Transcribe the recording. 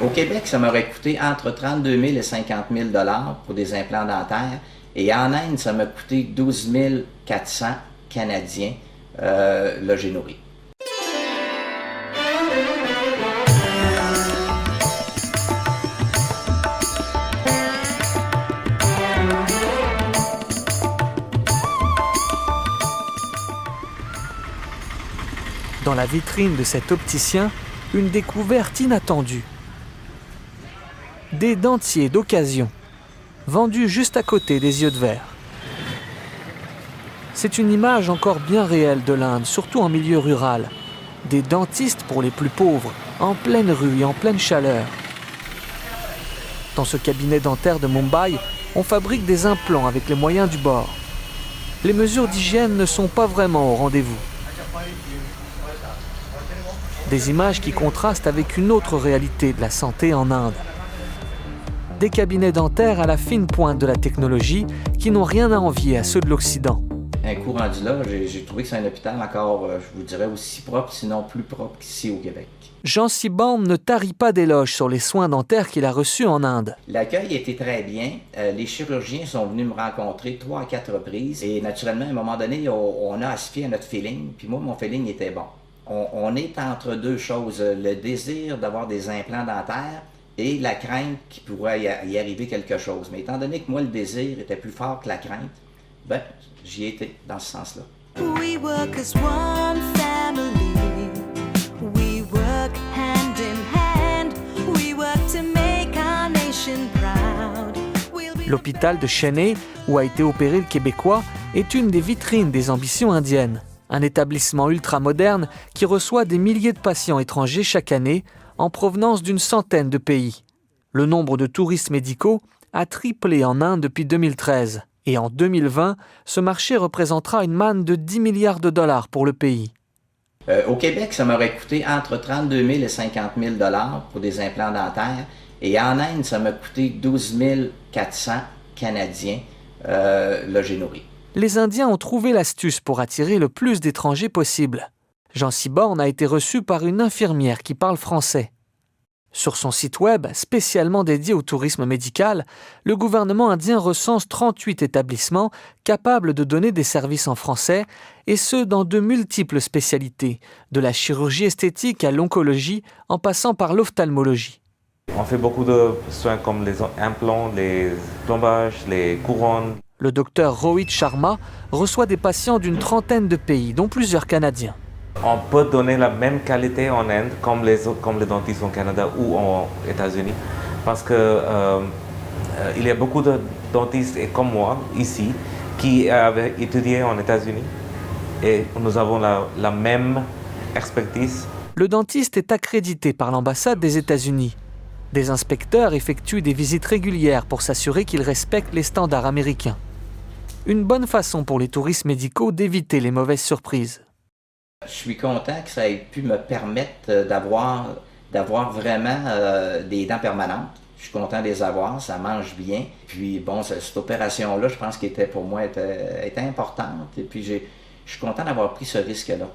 Au Québec, ça m'aurait coûté entre 32 000 et 50 000 pour des implants dentaires. Et en Inde, ça m'a coûté 12 400 canadiens, logés nourris. Dans la vitrine de cet opticien, une découverte inattendue. Des dentiers d'occasion, vendus juste à côté des yeux de verre. C'est une image encore bien réelle de l'Inde, surtout en milieu rural. Des dentistes pour les plus pauvres, en pleine rue et en pleine chaleur. Dans ce cabinet dentaire de Mumbai, on fabrique des implants avec les moyens du bord. Les mesures d'hygiène ne sont pas vraiment au rendez-vous. Des images qui contrastent avec une autre réalité de la santé en Inde. Des cabinets dentaires à la fine pointe de la technologie qui n'ont rien à envier à ceux de l'Occident. Un coup rendu là, j'ai trouvé que c'est un hôpital encore, je vous dirais, aussi propre, sinon plus propre qu'ici au Québec. Jean Siband ne tarit pas d'éloges sur les soins dentaires qu'il a reçus en Inde. L'accueil était très bien. Les chirurgiens sont venus me rencontrer 3 à 4 reprises. Et naturellement, à un moment donné, on a aspiré à notre feeling. Puis moi, mon feeling était bon. On est entre deux choses, le désir d'avoir des implants dentaires et la crainte qu'il pourrait y arriver quelque chose. Mais étant donné que moi, le désir était plus fort que la crainte, ben, j'y étais dans ce sens-là. We work as one family. We work hand in hand. We work to make our nation proud. L'hôpital de Chennai, où a été opéré le Québécois, est une des vitrines des ambitions indiennes. Un établissement ultramoderne qui reçoit des milliers de patients étrangers chaque année en provenance d'une centaine de pays. Le nombre de touristes médicaux a triplé en Inde depuis 2013. Et en 2020, ce marché représentera une manne de 10 milliards de dollars pour le pays. Au Québec, ça m'aurait coûté entre 32 000 et 50 000 pour des implants dentaires. Et en Inde, ça m'a coûté 12 400 canadiens, logés nourris. Les Indiens ont trouvé l'astuce pour attirer le plus d'étrangers possible. Jean Siband a été reçu par une infirmière qui parle français. Sur son site web, spécialement dédié au tourisme médical, le gouvernement indien recense 38 établissements capables de donner des services en français, et ce dans de multiples spécialités, de la chirurgie esthétique à l'oncologie, en passant par l'ophtalmologie. On fait beaucoup de soins comme les implants, les plombages, les couronnes. Le docteur Rohit Sharma reçoit des patients d'une trentaine de pays, dont plusieurs Canadiens. On peut donner la même qualité en Inde comme les dentistes au Canada ou aux États-Unis parce que il y a beaucoup de dentistes comme moi ici qui avaient étudié en États-Unis et nous avons la même expertise. Le dentiste est accrédité par l'ambassade des États-Unis. Des inspecteurs effectuent des visites régulières pour s'assurer qu'ils respectent les standards américains. Une bonne façon pour les touristes médicaux d'éviter les mauvaises surprises. Je suis content que ça ait pu me permettre d'avoir vraiment des dents permanentes. Je suis content de les avoir, ça mange bien. Puis bon, cette opération-là, je pense qu'elle était pour moi était importante. Et puis je suis content d'avoir pris ce risque-là.